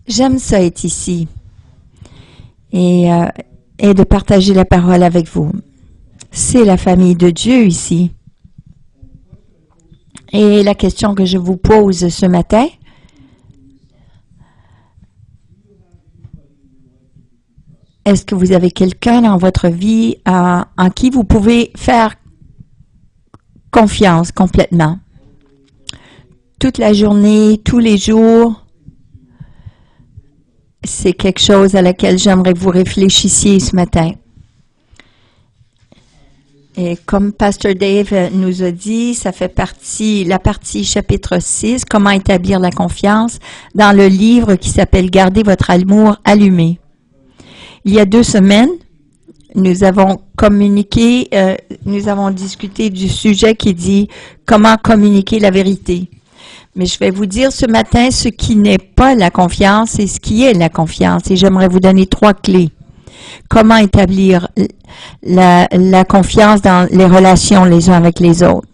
J'aime ça être ici et, et de partager la parole avec vous. C'est la famille de Dieu ici. Et la question que je vous pose ce matin, est-ce que vous avez quelqu'un dans votre vie en qui vous pouvez faire confiance complètement? Toute la journée, tous les jours, c'est quelque chose à laquelle j'aimerais que vous réfléchissiez ce matin. Et comme Pasteur Dave nous a dit, ça fait partie, la partie chapitre 6, comment établir la confiance, dans le livre qui s'appelle « Gardez votre amour allumé ». Il y a 2 semaines, nous avons communiqué, nous avons discuté du sujet qui dit « Comment communiquer la vérité ». Mais je vais vous dire ce matin ce qui n'est pas la confiance et ce qui est la confiance. Et j'aimerais vous donner 3 clés. Comment établir la confiance dans les relations les uns avec les autres.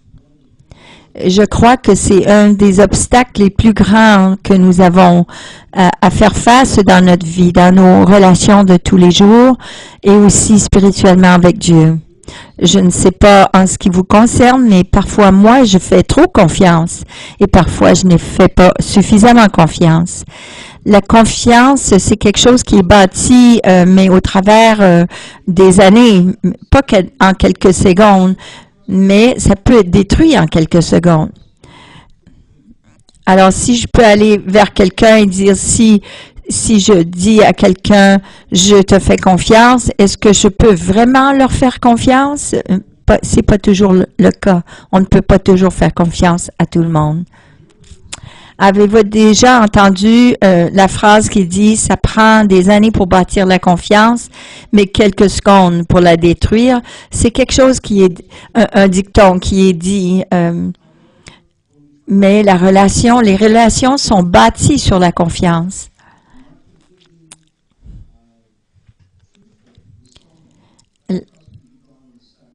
Je crois que c'est un des obstacles les plus grands que nous avons à faire face dans notre vie, dans nos relations de tous les jours et aussi spirituellement avec Dieu. Je ne sais pas en ce qui vous concerne, mais parfois moi, je fais trop confiance et parfois je ne fais pas suffisamment confiance. La confiance, c'est quelque chose qui est bâti, mais au travers des années, pas en quelques secondes, mais ça peut être détruit en quelques secondes. Alors, si je peux aller vers quelqu'un et dire si je dis à quelqu'un « je te fais confiance », est-ce que je peux vraiment leur faire confiance? C'est pas toujours le cas. On ne peut pas toujours faire confiance à tout le monde. Avez-vous déjà entendu la phrase qui dit « ça prend des années pour bâtir la confiance, mais quelques secondes pour la détruire ». C'est quelque chose qui est un dicton qui est dit, mais les relations sont bâties sur la confiance.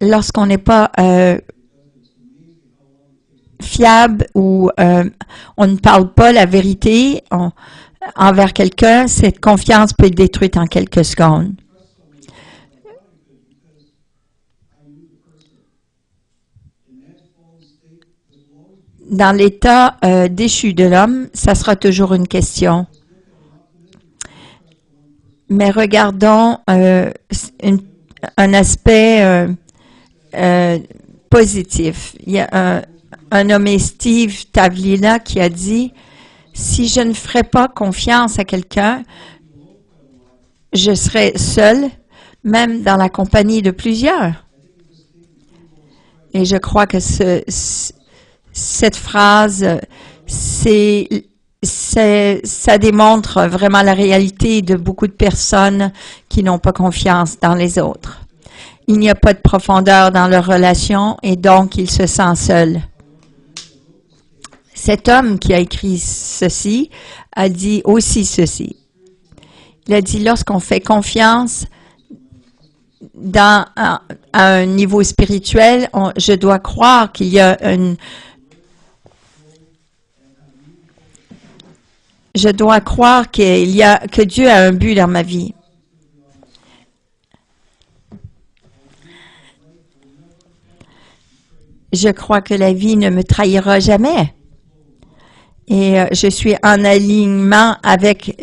Lorsqu'on n'est pas fiable ou on ne parle pas la vérité envers quelqu'un, cette confiance peut être détruite en quelques secondes. Dans l'état déchu de l'homme, ça sera toujours une question. Mais regardons un aspect positif. Il y a un nommé Steve Tavlina qui a dit « Si je ne ferais pas confiance à quelqu'un, je serais seul, même dans la compagnie de plusieurs. » Et je crois que cette phrase, ça démontre vraiment la réalité de beaucoup de personnes qui n'ont pas confiance dans les autres. Il n'y a pas de profondeur dans leur relation et donc ils se sentent seuls. Cet homme qui a écrit ceci a dit aussi ceci. Il a dit, lorsqu'on fait confiance à un niveau spirituel, je dois croire qu'il y a je dois croire que Dieu a un but dans ma vie. Je crois que la vie ne me trahira jamais. Et je suis en alignement avec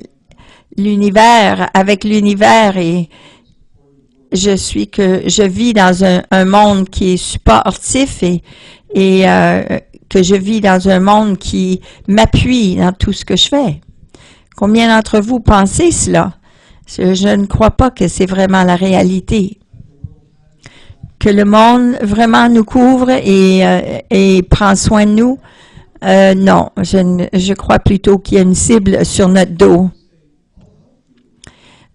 l'univers et je vis dans un monde qui est sportif et que je vis dans un monde qui m'appuie dans tout ce que je fais. Combien d'entre vous pensez cela? Je ne crois pas que c'est vraiment la réalité. Que le monde vraiment nous couvre et prend soin de nous? Non, je crois plutôt qu'il y a une cible sur notre dos.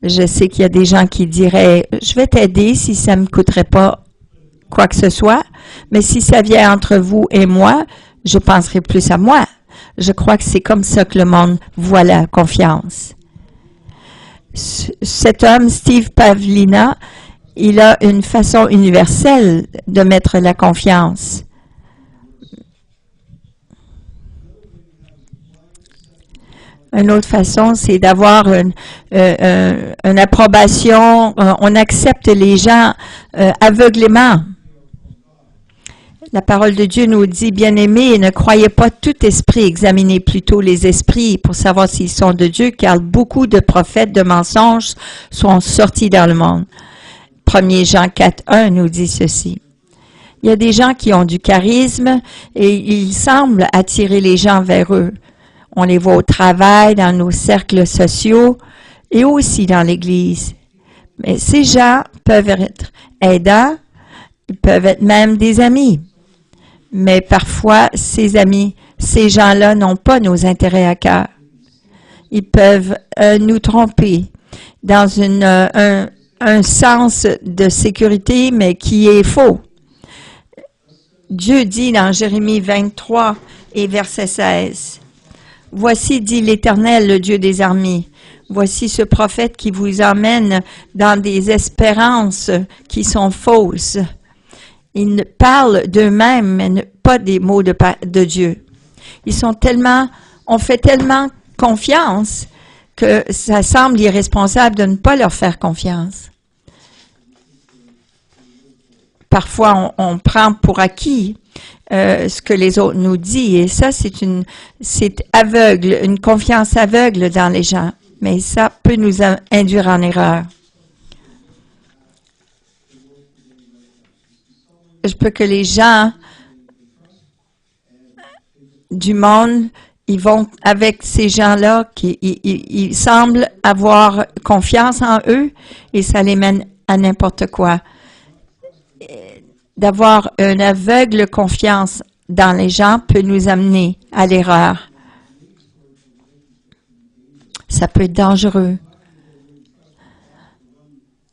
Je sais qu'il y a des gens qui diraient « Je vais t'aider si ça ne me coûterait pas quoi que ce soit, mais si ça vient entre vous et moi, je penserai plus à moi. » Je crois que c'est comme ça que le monde voit la confiance. Cet homme, Steve Pavlina, il a une façon universelle de mettre la confiance. Une autre façon, c'est d'avoir une approbation. On accepte les gens aveuglément. La parole de Dieu nous dit, bien-aimés, ne croyez pas tout esprit, examinez plutôt les esprits pour savoir s'ils sont de Dieu, car beaucoup de prophètes de mensonges sont sortis dans le monde. 1 Jean 4:1 nous dit ceci. Il y a des gens qui ont du charisme et ils semblent attirer les gens vers eux. On les voit au travail, dans nos cercles sociaux et aussi dans l'Église. Mais ces gens peuvent être aidants, ils peuvent être même des amis. Mais parfois, ces amis, ces gens-là n'ont pas nos intérêts à cœur. Ils peuvent nous tromper dans un sens de sécurité, mais qui est faux. Dieu dit dans Jérémie 23 et verset 16, « Voici, dit l'Éternel, le Dieu des armées, voici ce prophète qui vous emmène dans des espérances qui sont fausses. » Ils parlent d'eux-mêmes, mais pas des mots de Dieu. On fait tellement confiance que ça semble irresponsable de ne pas leur faire confiance. Parfois, on prend pour acquis ce que les autres nous disent, et ça, c'est aveugle, une confiance aveugle dans les gens, mais ça peut nous induire en erreur. Je peux que les gens du monde, ils vont avec ces gens-là qui ils semblent avoir confiance en eux et ça les mène à n'importe quoi. D'avoir une aveugle confiance dans les gens peut nous amener à l'erreur. Ça peut être dangereux.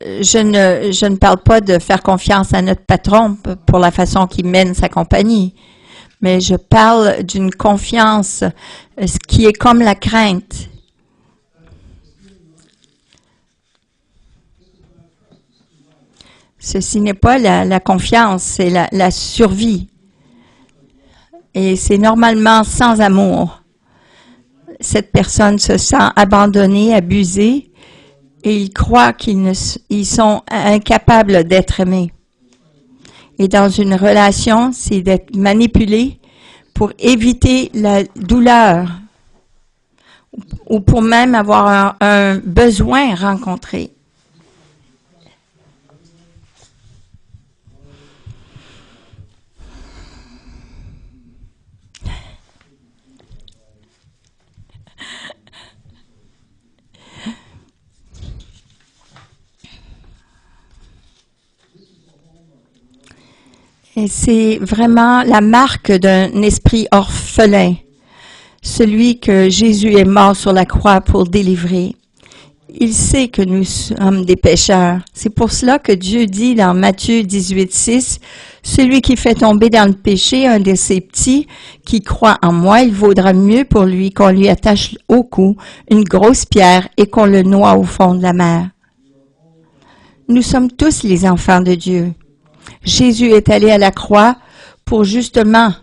Je ne parle pas de faire confiance à notre patron pour la façon qu'il mène sa compagnie, mais je parle d'une confiance qui est comme la crainte. Ceci n'est pas la confiance, c'est la survie. Et c'est normalement sans amour. Cette personne se sent abandonnée, abusée, et ils croient qu'ils sont incapables d'être aimés. Et dans une relation, c'est d'être manipulé pour éviter la douleur ou pour même avoir un besoin rencontré. Et c'est vraiment la marque d'un esprit orphelin, celui que Jésus est mort sur la croix pour délivrer. Il sait que nous sommes des pécheurs. C'est pour cela que Dieu dit dans Matthieu 18:6, « Celui qui fait tomber dans le péché un de ses petits qui croit en moi, il vaudra mieux pour lui qu'on lui attache au cou une grosse pierre et qu'on le noie au fond de la mer. » Nous sommes tous les enfants de Dieu. Jésus est allé à la croix pour justement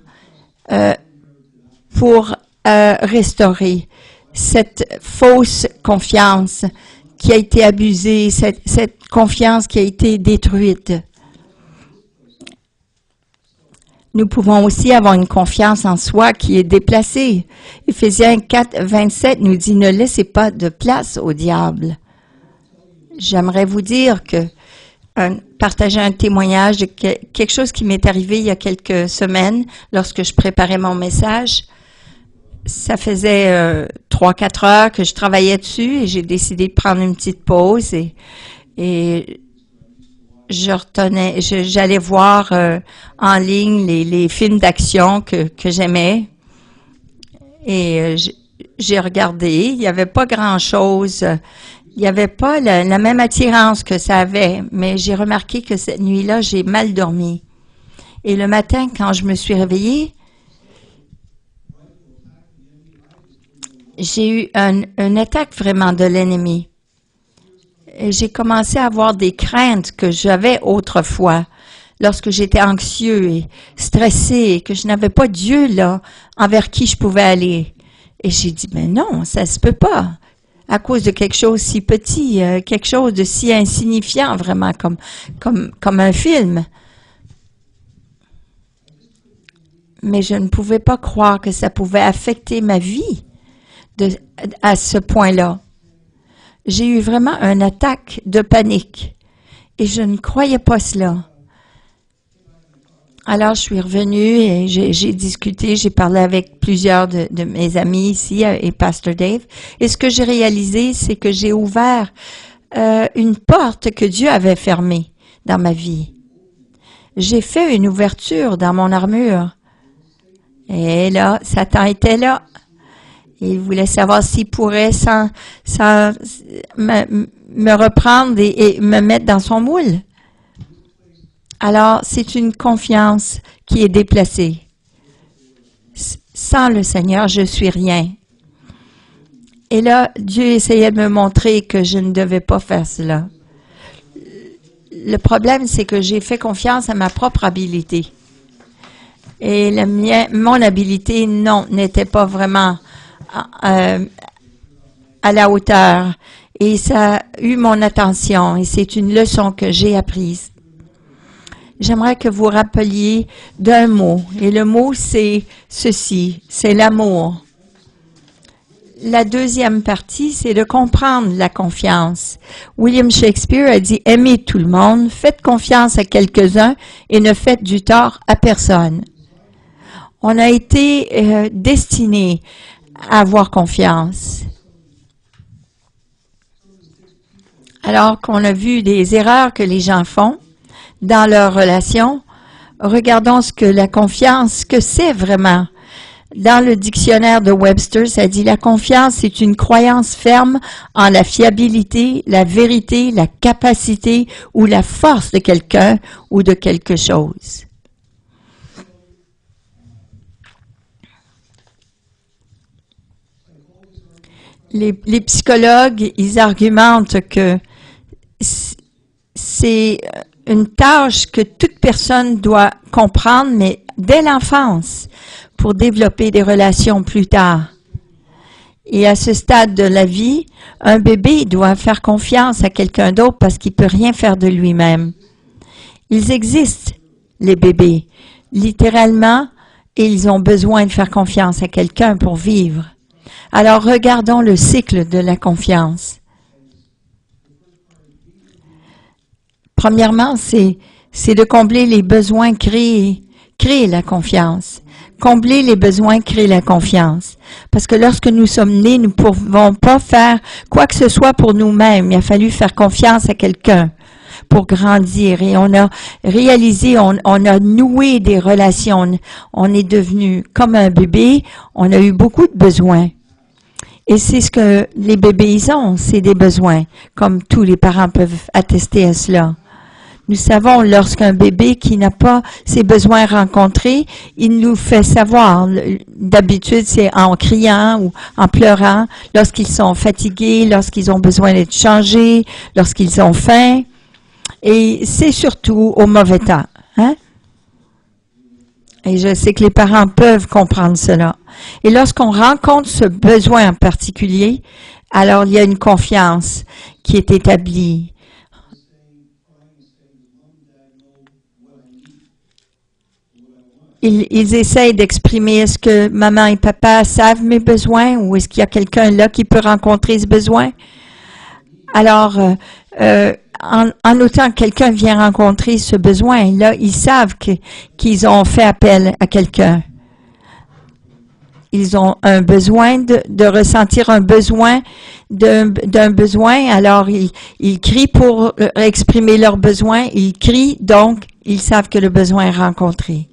restaurer cette fausse confiance qui a été abusée, cette confiance qui a été détruite. Nous pouvons aussi avoir une confiance en soi qui est déplacée. Éphésiens 4:27 nous dit « Ne laissez pas de place au diable ». J'aimerais vous dire que partager un témoignage de quelque chose qui m'est arrivé il y a quelques semaines lorsque je préparais mon message. Ça faisait 3-4 heures que je travaillais dessus et j'ai décidé de prendre une petite pause et j'allais voir en ligne les films d'action que j'aimais et j'ai regardé. Il n'y avait pas grand-chose. Il n'y avait pas la même attirance que ça avait, mais j'ai remarqué que cette nuit-là, j'ai mal dormi. Et le matin, quand je me suis réveillée, j'ai eu une attaque vraiment de l'ennemi. Et j'ai commencé à avoir des craintes que j'avais autrefois, lorsque j'étais anxieux et stressé, et que je n'avais pas Dieu là, envers qui je pouvais aller. Et j'ai dit, mais non, ça se peut pas. À cause de quelque chose si petit, quelque chose de si insignifiant, vraiment, comme un film. Mais je ne pouvais pas croire que ça pouvait affecter ma vie à ce point-là. J'ai eu vraiment une attaque de panique et je ne croyais pas cela. Alors, je suis revenue et j'ai discuté, j'ai parlé avec plusieurs de mes amis ici et Pasteur Dave. Et ce que j'ai réalisé, c'est que j'ai ouvert une porte que Dieu avait fermée dans ma vie. J'ai fait une ouverture dans mon armure. Et là, Satan était là. Il voulait savoir s'il pourrait sans me reprendre et me mettre dans son moule. Alors, c'est une confiance qui est déplacée. Sans le Seigneur, je suis rien. Et là, Dieu essayait de me montrer que je ne devais pas faire cela. Le problème, c'est que j'ai fait confiance à ma propre habilité. Et mon habilité, non, n'était pas vraiment à la hauteur. Et ça a eu mon attention. Et c'est une leçon que j'ai apprise. J'aimerais que vous rappeliez d'un mot. Et le mot, c'est ceci, c'est l'amour. La deuxième partie, c'est de comprendre la confiance. William Shakespeare a dit « Aimez tout le monde, faites confiance à quelques-uns et ne faites du tort à personne. » On a été destinés à avoir confiance. Alors qu'on a vu des erreurs que les gens font dans leurs relations, regardons ce que la confiance, que c'est vraiment. Dans le dictionnaire de Webster, ça dit « La confiance est une croyance ferme en la fiabilité, la vérité, la capacité ou la force de quelqu'un ou de quelque chose. » Les psychologues, ils argumentent que c'est une tâche que toute personne doit comprendre, mais dès l'enfance, pour développer des relations plus tard. Et à ce stade de la vie, un bébé doit faire confiance à quelqu'un d'autre parce qu'il ne peut rien faire de lui-même. Ils existent, les bébés, littéralement, et ils ont besoin de faire confiance à quelqu'un pour vivre. Alors, regardons le cycle de la confiance. Premièrement, c'est de combler les besoins, créer la confiance. Combler les besoins, créer la confiance. Parce que lorsque nous sommes nés, nous ne pouvons pas faire quoi que ce soit pour nous-mêmes. Il a fallu faire confiance à quelqu'un pour grandir. Et on a réalisé, on a noué des relations. On est devenu comme un bébé. On a eu beaucoup de besoins. Et c'est ce que les bébés ils ont, c'est des besoins, comme tous les parents peuvent attester à cela. Nous savons, lorsqu'un bébé qui n'a pas ses besoins rencontrés, il nous fait savoir. D'habitude, c'est en criant ou en pleurant, lorsqu'ils sont fatigués, lorsqu'ils ont besoin d'être changés, lorsqu'ils ont faim. Et c'est surtout au mauvais temps. Hein? Et je sais que les parents peuvent comprendre cela. Et lorsqu'on rencontre ce besoin en particulier, alors il y a une confiance qui est établie. Ils essayent d'exprimer, est-ce que maman et papa savent mes besoins ou est-ce qu'il y a quelqu'un là qui peut rencontrer ce besoin? Alors, en autant que quelqu'un vient rencontrer ce besoin, là, ils savent qu'ils ont fait appel à quelqu'un. Ils ont un besoin de ressentir un besoin d'un besoin, alors ils crient pour exprimer leur besoin, ils crient, donc ils savent que le besoin est rencontré.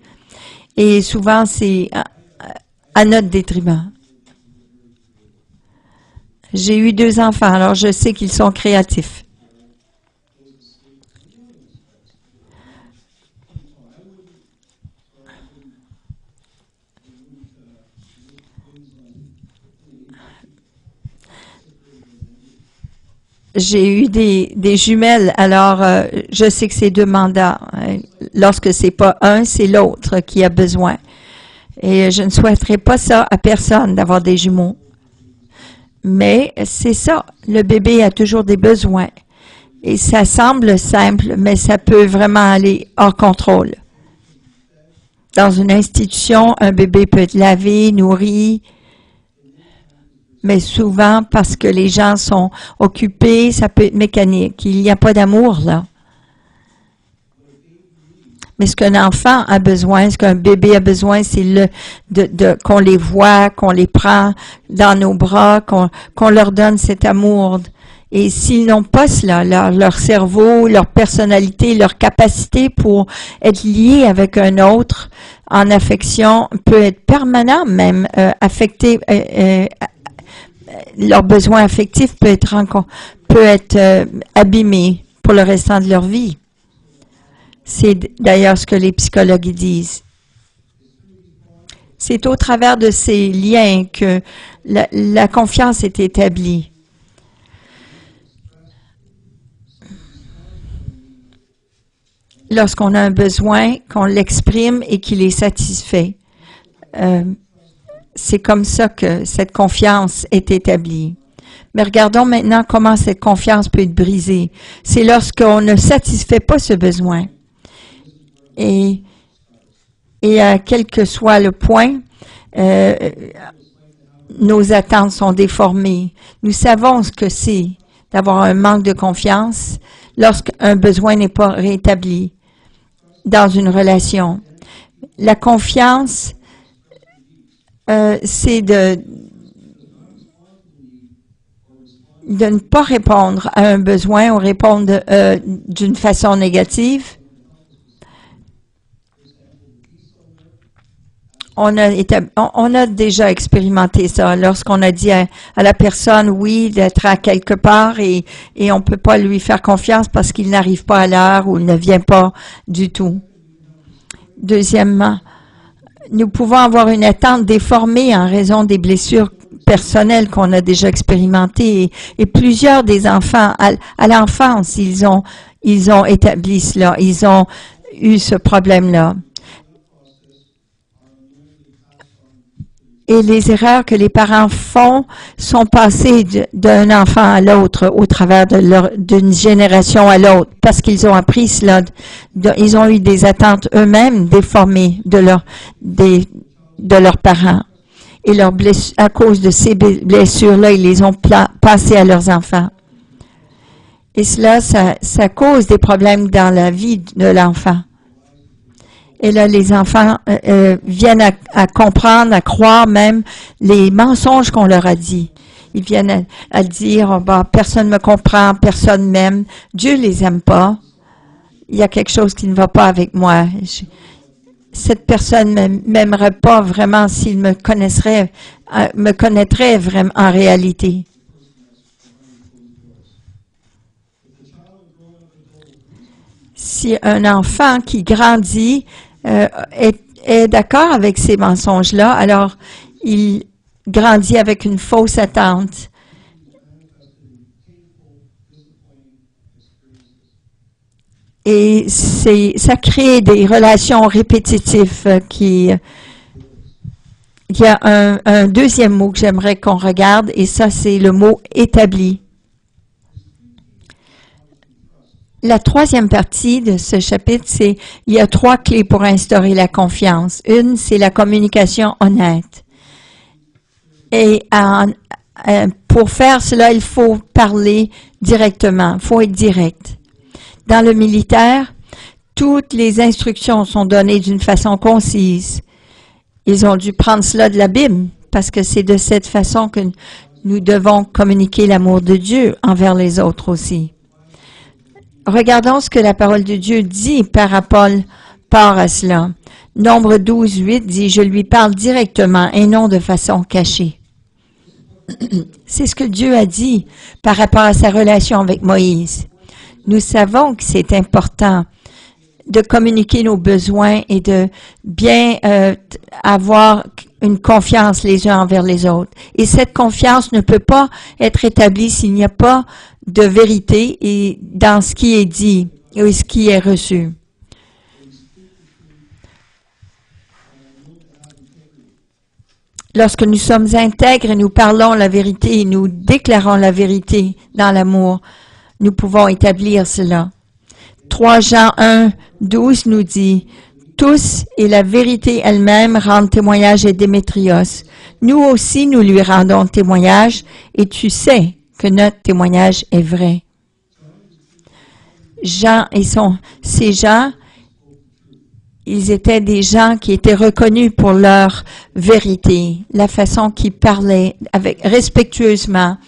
Et souvent, c'est à notre détriment. J'ai eu 2 enfants, alors je sais qu'ils sont créatifs. J'ai eu des jumelles, alors je sais que c'est demandant. Lorsque c'est pas un, c'est l'autre qui a besoin. Et je ne souhaiterais pas ça à personne d'avoir des jumeaux. Mais c'est ça, le bébé a toujours des besoins. Et ça semble simple, mais ça peut vraiment aller hors contrôle. Dans une institution, un bébé peut être lavé, nourri, mais souvent, parce que les gens sont occupés, ça peut être mécanique. Il n'y a pas d'amour, là. Mais ce qu'un enfant a besoin, ce qu'un bébé a besoin, c'est qu'on les voit, qu'on les prend dans nos bras, qu'on leur donne cet amour. Et s'ils n'ont pas cela, leur cerveau, leur personnalité, leur capacité pour être liés avec un autre en affection peut être permanent même, affecté, leur besoin affectif peut être abîmé pour le restant de leur vie. C'est d'ailleurs ce que les psychologues disent. C'est au travers de ces liens que la confiance est établie. Lorsqu'on a un besoin, qu'on l'exprime et qu'il est satisfait. C'est comme ça que cette confiance est établie. Mais regardons maintenant comment cette confiance peut être brisée. C'est lorsqu'on ne satisfait pas ce besoin. Et quel que soit le point, nos attentes sont déformées. Nous savons ce que c'est d'avoir un manque de confiance lorsqu'un besoin n'est pas rétabli dans une relation. La confiance, c'est de ne pas répondre à un besoin ou répondre d'une façon négative. On a déjà expérimenté ça lorsqu'on a dit à la personne, oui, d'être à quelque part et on ne peut pas lui faire confiance parce qu'il n'arrive pas à l'heure ou il ne vient pas du tout. Deuxièmement, nous pouvons avoir une attente déformée en raison des blessures personnelles qu'on a déjà expérimentées et plusieurs des enfants à l'enfance, ils ont établi cela, ils ont eu ce problème-là. Et les erreurs que les parents font sont passées d'un enfant à l'autre au travers d'une génération à l'autre parce qu'ils ont appris cela. Ils ont eu des attentes eux-mêmes déformées de leurs parents. Et à cause de ces blessures-là, ils les ont passées à leurs enfants. Et cela, ça cause des problèmes dans la vie de l'enfant. Et là, les enfants viennent à comprendre, à croire même les mensonges qu'on leur a dit. Ils viennent à dire, oh, bah, personne ne me comprend, personne m'aime, Dieu les aime pas. Il y a quelque chose qui ne va pas avec moi. Cette personne ne m'aimerait pas vraiment s'il me connaîtrait vraiment en réalité. Si un enfant qui grandit est d'accord avec ces mensonges-là, alors il grandit avec une fausse attente. Et ça crée des relations répétitives Il y a un deuxième mot que j'aimerais qu'on regarde, et ça, c'est le mot « établi ». La troisième partie de ce chapitre, il y a 3 clés pour instaurer la confiance. Une, c'est la communication honnête. Et pour faire cela, il faut parler directement, il faut être direct. Dans le militaire, toutes les instructions sont données d'une façon concise. Ils ont dû prendre cela de la Bible, parce que c'est de cette façon que nous devons communiquer l'amour de Dieu envers les autres aussi. Regardons ce que la parole de Dieu dit par rapport à cela. Nombre 12, 8 dit « Je lui parle directement et non de façon cachée. » C'est ce que Dieu a dit par rapport à sa relation avec Moïse. Nous savons que c'est important de communiquer nos besoins et de bien avoir une confiance les uns envers les autres. Et cette confiance ne peut pas être établie s'il n'y a pas de vérité et dans ce qui est dit et ce qui est reçu. lorsque nous sommes intègres et nous parlons la vérité et nous déclarons la vérité dans l'amour, nous pouvons établir cela. 3 Jean 1, 12 nous dit « Tous et la vérité elle-même rendent témoignage à Démétrios. Nous aussi, nous lui rendons témoignage et tu sais que notre témoignage est vrai. » Jean et ces gens, ils étaient des gens qui étaient reconnus pour leur vérité, la façon qu'ils parlaient respectueusement.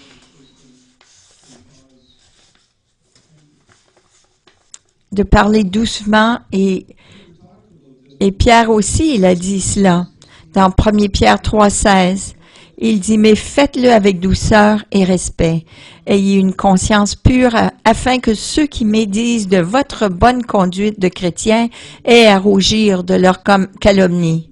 De parler doucement et Pierre aussi, il a dit cela dans 1 Pierre 3,16. Il dit, mais faites-le avec douceur et respect. Ayez une conscience pure afin que ceux qui médisent de votre bonne conduite de chrétien aient à rougir de leur calomnie.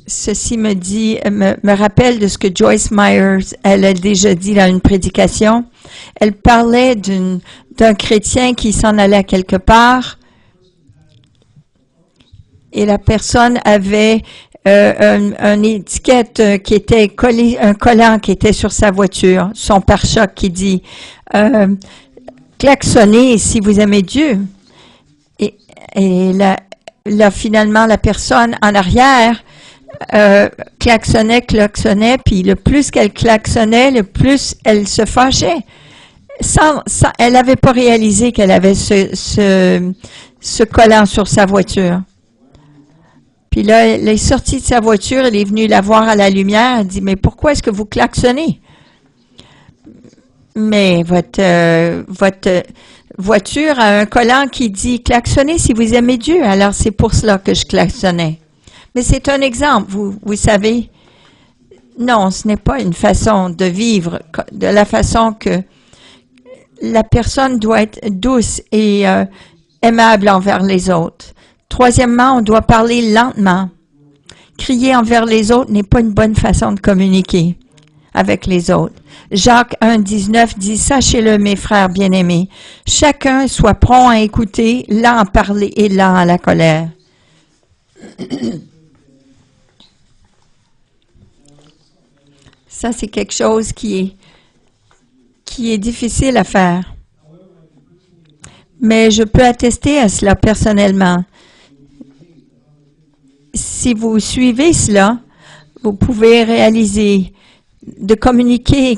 Ceci me rappelle de ce que Joyce Myers, elle a déjà dit dans une prédication. Elle parlait d'un chrétien qui s'en allait quelque part et la personne avait une étiquette qui était collée, un collant qui était sur sa voiture, son pare-choc qui dit klaxonnez si vous aimez Dieu. Et là, finalement, la personne en arrière klaxonnait, puis le plus qu'elle klaxonnait, le plus elle se fâchait. Elle n'avait pas réalisé qu'elle avait ce collant sur sa voiture. Puis là, elle est sortie de sa voiture, elle est venue la voir à la lumière, elle dit, mais pourquoi est-ce que vous klaxonnez? Mais votre voiture a un collant qui dit klaxonnez si vous aimez Dieu, alors c'est pour cela que je klaxonnais. Mais c'est un exemple, vous savez. Non, ce n'est pas une façon de vivre, de la façon que la personne doit être douce et aimable envers les autres. Troisièmement, on doit parler lentement. Crier envers les autres n'est pas une bonne façon de communiquer avec les autres. Jacques 1, 19 dit « Sachez-le, mes frères bien-aimés, chacun soit prompt à écouter, lent à parler et lent à la colère. » Ça, c'est quelque chose qui est difficile à faire. Mais je peux attester à cela personnellement. Si vous suivez cela, vous pouvez réaliser de communiquer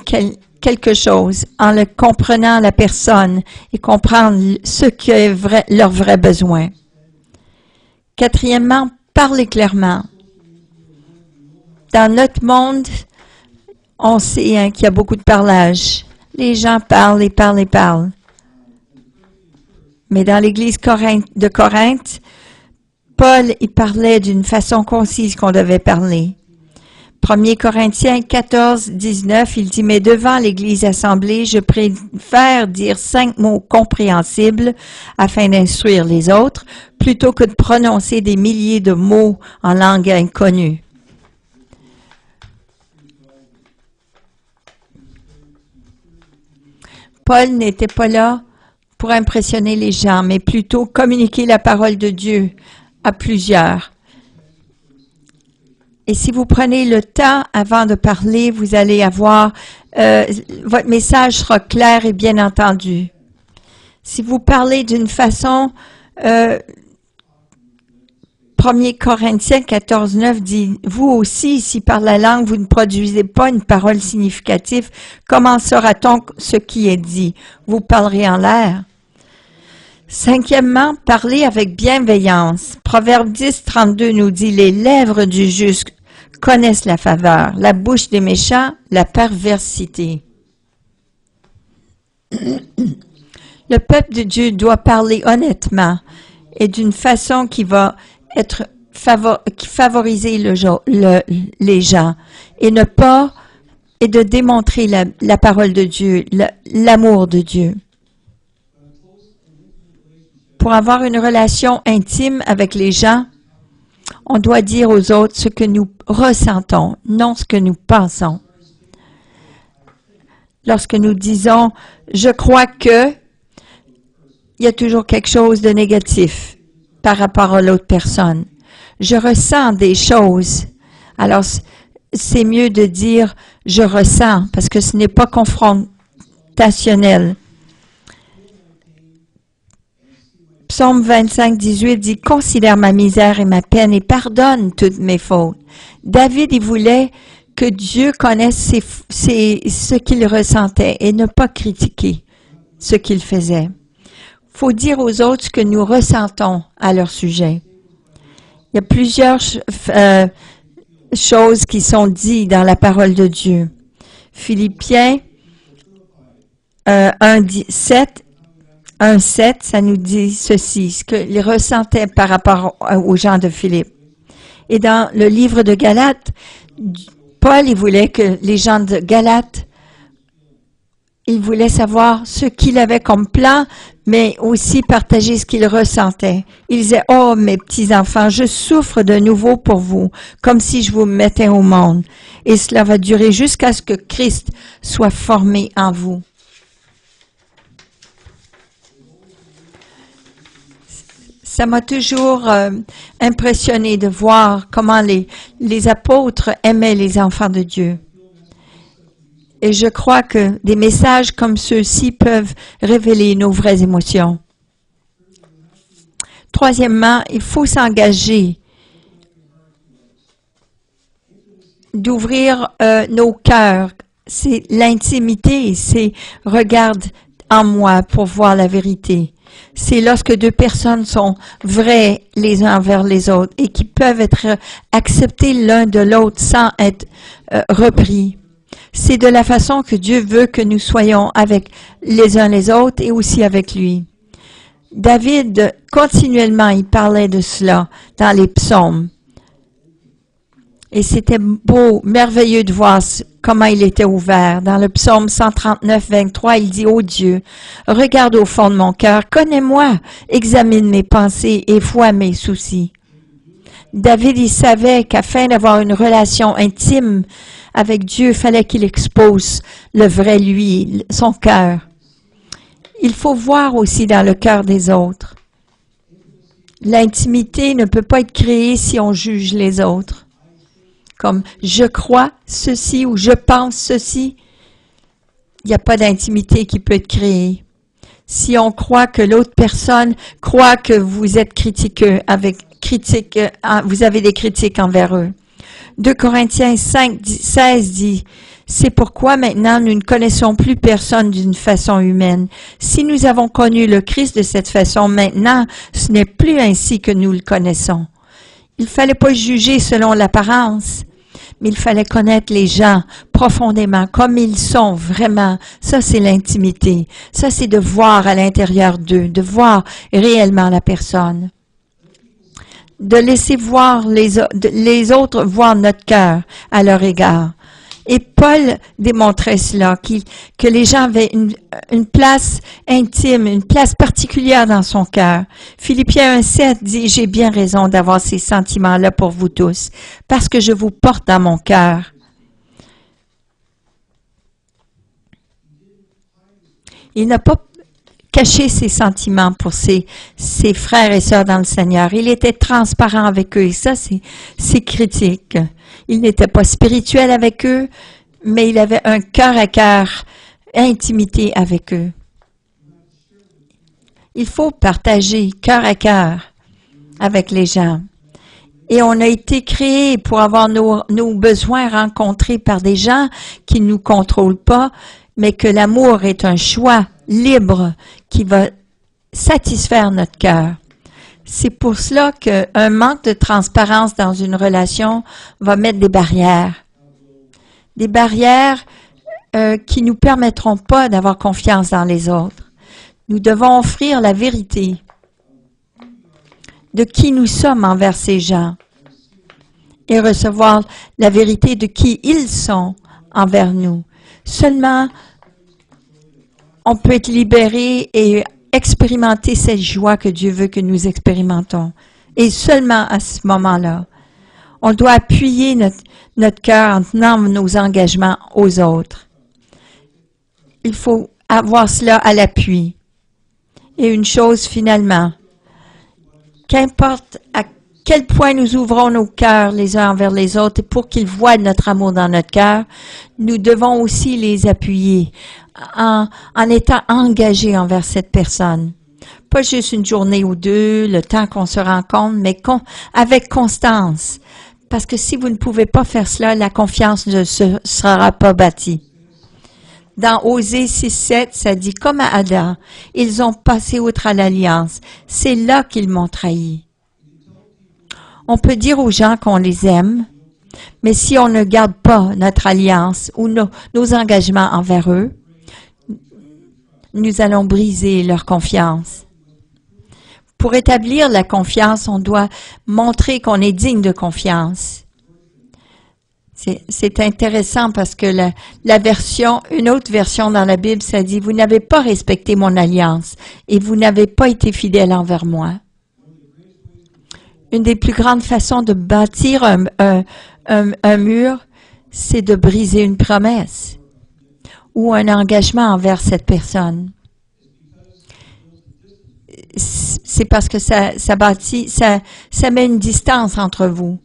quelque chose en le comprenant la personne et comprendre ce qui est leur vrai besoin. Quatrièmement, parlez clairement. Dans notre monde, on sait qu'il y a beaucoup de parlage. Les gens parlent et parlent et parlent. Mais dans l'Église de Corinthe, Paul il parlait d'une façon concise qu'on devait parler. 1 Corinthiens 14, 19, il dit « Mais devant l'Église assemblée, je préfère dire 5 mots compréhensibles afin d'instruire les autres, plutôt que de prononcer des milliers de mots en langue inconnue. » Paul n'était pas là pour impressionner les gens, mais plutôt communiquer la parole de Dieu à plusieurs. Et si vous prenez le temps avant de parler, vous allez avoir, votre message sera clair et bien entendu. Si vous parlez d'une façon, 1 Corinthiens 14, 9 dit, « Vous aussi, si par la langue vous ne produisez pas une parole significative, comment saura-t-on ce qui est dit? Vous parlerez en l'air. » Cinquièmement, parlez avec bienveillance. Proverbe 10, 32 nous dit, « Les lèvres du juste connaissent la faveur, la bouche des méchants, la perversité. » Le peuple de Dieu doit parler honnêtement et d'une façon qui va être favoriser les gens et de démontrer la parole de Dieu, l'amour de Dieu. Pour avoir une relation intime avec les gens, on doit dire aux autres ce que nous ressentons, non ce que nous pensons. Lorsque nous disons « je crois que », il y a toujours quelque chose de négatif. par rapport à l'autre personne. Je ressens des choses. Alors, c'est mieux de dire « je ressens » parce que ce n'est pas confrontationnel. Psaume 25, 18 dit « Considère ma misère et ma peine et pardonne toutes mes fautes. » David, il voulait que Dieu connaisse ce qu'il ressentait et ne pas critiquer ce qu'il faisait. Il faut dire aux autres ce que nous ressentons à leur sujet. Il y a plusieurs choses qui sont dites dans la parole de Dieu. Philippiens 1:7, ça nous dit ceci, ce qu'il ressentait par rapport aux gens de Philippe. Et dans le livre de Galates, Paul, il voulait que les gens de Galates, il voulait savoir ce qu'il avait comme plan, mais aussi partager ce qu'il ressentait. Il disait, « Oh, mes petits-enfants, je souffre de nouveau pour vous, comme si je vous mettais au monde. Et cela va durer jusqu'à ce que Christ soit formé en vous. » Ça m'a toujours impressionné de voir comment les apôtres aimaient les enfants de Dieu. Et je crois que des messages comme ceux-ci peuvent révéler nos vraies émotions. Troisièmement, il faut s'engager d'ouvrir nos cœurs. C'est l'intimité, c'est « regarde en moi pour voir la vérité ». C'est lorsque deux personnes sont vraies les uns envers les autres et qui peuvent être acceptés l'un de l'autre sans être repris. C'est de la façon que Dieu veut que nous soyons avec les uns les autres et aussi avec lui. David, continuellement, il parlait de cela dans les psaumes. Et c'était beau, merveilleux de voir comment il était ouvert. Dans le psaume 139, 23, il dit « Ô Dieu, regarde au fond de mon cœur, connais-moi, examine mes pensées et vois mes soucis. » David, il savait qu'afin d'avoir une relation intime avec Dieu, il fallait qu'il expose le vrai lui, son cœur. Il faut voir aussi dans le cœur des autres. L'intimité ne peut pas être créée si on juge les autres. Comme « je crois ceci » ou « je pense ceci », il n'y a pas d'intimité qui peut être créée. Si on croit que l'autre personne croit que vous êtes critiqueux, vous avez des critiques envers eux. 2 Corinthiens 5, 16 dit « C'est pourquoi maintenant nous ne connaissons plus personne d'une façon humaine. Si nous avons connu le Christ de cette façon, maintenant ce n'est plus ainsi que nous le connaissons. » Il ne fallait pas juger selon l'apparence, mais il fallait connaître les gens profondément, comme ils sont vraiment. Ça, c'est l'intimité. Ça, c'est de voir à l'intérieur d'eux, de voir réellement la personne. De laisser voir les autres voir notre cœur à leur égard. Et Paul démontrait cela, que les gens avaient une place intime, une place particulière dans son cœur. Philippiens 1,7 dit « J'ai bien raison d'avoir ces sentiments-là pour vous tous, parce que je vous porte dans mon cœur. » Il n'a pas caché ses sentiments pour ses frères et sœurs dans le Seigneur. Il était transparent avec eux et ça, c'est critique. Il n'était pas spirituel avec eux, mais il avait un cœur à cœur, intimité avec eux. Il faut partager cœur à cœur avec les gens. Et on a été créés pour avoir nos besoins rencontrés par des gens qui ne nous contrôlent pas, mais que l'amour est un choix libre qui va satisfaire notre cœur. C'est pour cela qu'un manque de transparence dans une relation va mettre des barrières. Des barrières qui ne nous permettront pas d'avoir confiance dans les autres. Nous devons offrir la vérité de qui nous sommes envers ces gens et recevoir la vérité de qui ils sont envers nous. Seulement, on peut être libéré et expérimenter cette joie que Dieu veut que nous expérimentons. Et seulement à ce moment-là, on doit appuyer notre cœur en tenant nos engagements aux autres. Il faut avoir cela à l'appui. Et une chose finalement, Qu'importe à quel point nous ouvrons nos cœurs les uns envers les autres pour qu'ils voient notre amour dans notre cœur, nous devons aussi les appuyer en étant engagés envers cette personne. Pas juste une journée ou deux, le temps qu'on se rencontre, mais avec constance. Parce que si vous ne pouvez pas faire cela, la confiance ne sera pas bâtie. Dans Osée 6:7, ça dit, comme à Adam, ils ont passé outre à l'alliance. C'est là qu'ils m'ont trahi. On peut dire aux gens qu'on les aime, mais si on ne garde pas notre alliance ou nos engagements envers eux, nous allons briser leur confiance. Pour établir la confiance, on doit montrer qu'on est digne de confiance. C'est intéressant parce que une autre version dans la Bible, ça dit, vous n'avez pas respecté mon alliance et vous n'avez pas été fidèle envers moi. Une des plus grandes façons de bâtir un mur, c'est de briser une promesse ou un engagement envers cette personne. C'est parce que ça met une distance entre vous,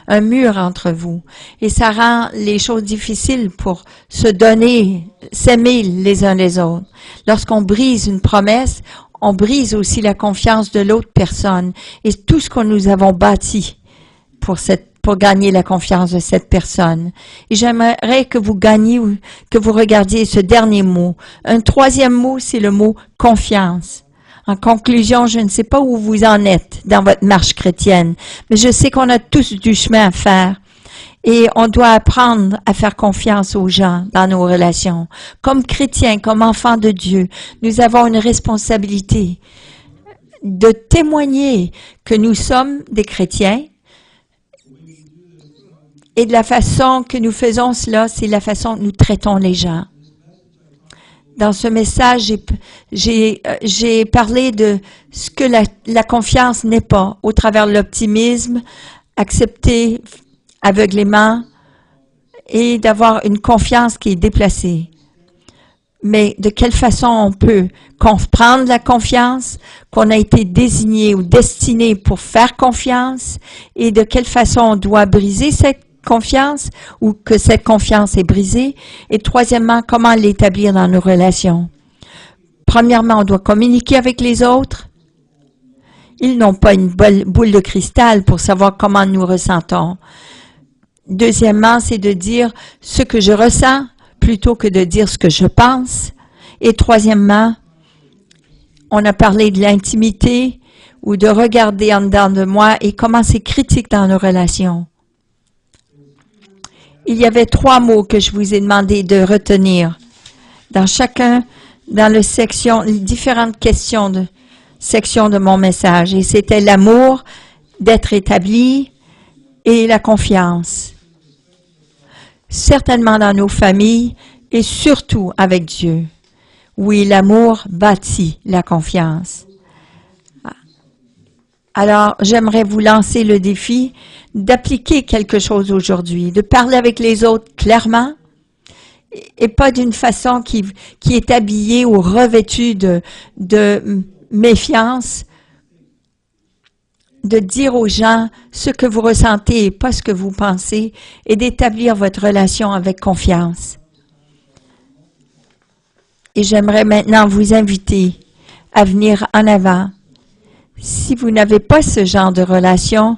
un mur entre vous, et ça rend les choses difficiles pour se donner, s'aimer les uns les autres. Lorsqu'on brise une promesse, on brise aussi la confiance de l'autre personne et tout ce que nous avons bâti pour gagner la confiance de cette personne. Et j'aimerais que vous regardiez ce dernier mot. Un troisième mot, c'est le mot confiance. En conclusion, je ne sais pas où vous en êtes dans votre marche chrétienne, mais je sais qu'on a tous du chemin à faire. Et on doit apprendre à faire confiance aux gens dans nos relations. Comme chrétiens, comme enfants de Dieu, nous avons une responsabilité de témoigner que nous sommes des chrétiens. Et de la façon que nous faisons cela, c'est la façon que nous traitons les gens. Dans ce message, j'ai parlé de ce que la confiance n'est pas, au travers de l'optimisme, accepter aveuglément et d'avoir une confiance qui est déplacée. Mais de quelle façon on peut comprendre la confiance, qu'on a été désigné ou destiné pour faire confiance, et de quelle façon on doit briser cette confiance ou que cette confiance est brisée. Et troisièmement, comment l'établir dans nos relations. Premièrement, on doit communiquer avec les autres. Ils n'ont pas une boule de cristal pour savoir comment nous ressentons. Deuxièmement, c'est de dire ce que je ressens plutôt que de dire ce que je pense. Et troisièmement, on a parlé de l'intimité ou de regarder en dedans de moi et comment c'est critique dans nos relations. Il y avait 3 mots que je vous ai demandé de retenir dans les différentes sections de mon message. Et c'était l'amour, d'être établi et la confiance. Certainement dans nos familles et surtout avec Dieu. Oui, l'amour bâtit la confiance. Alors, j'aimerais vous lancer le défi d'appliquer quelque chose aujourd'hui, de parler avec les autres clairement et pas d'une façon qui est habillée ou revêtue de méfiance, de dire aux gens ce que vous ressentez et pas ce que vous pensez et d'établir votre relation avec confiance. Et j'aimerais maintenant vous inviter à venir en avant. Si vous n'avez pas ce genre de relation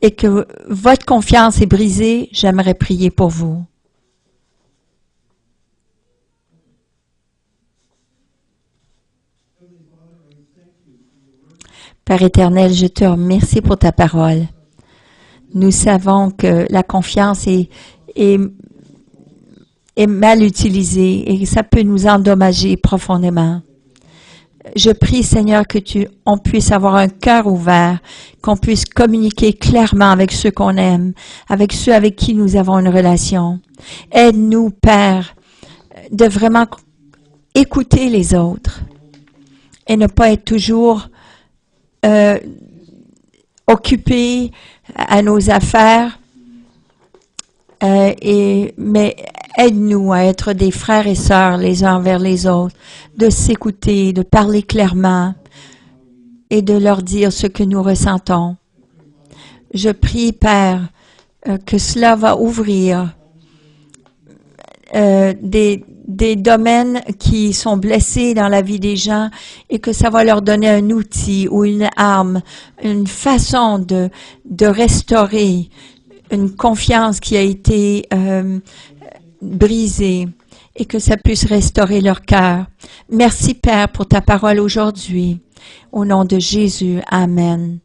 et que votre confiance est brisée, j'aimerais prier pour vous. Père éternel, je te remercie pour ta parole. Nous savons que la confiance est mal utilisée et ça peut nous endommager profondément. Je prie, Seigneur, on puisse avoir un cœur ouvert, qu'on puisse communiquer clairement avec ceux qu'on aime, avec ceux avec qui nous avons une relation. Aide-nous, Père, de vraiment écouter les autres et ne pas être toujours occupés à nos affaires, mais aide-nous à être des frères et sœurs les uns envers les autres, de s'écouter, de parler clairement et de leur dire ce que nous ressentons. Je prie, Père, que cela va ouvrir des domaines qui sont blessés dans la vie des gens et que ça va leur donner un outil ou une arme, une façon de restaurer une confiance qui a été brisée et que ça puisse restaurer leur cœur. Merci, Père, pour ta parole aujourd'hui. Au nom de Jésus, Amen.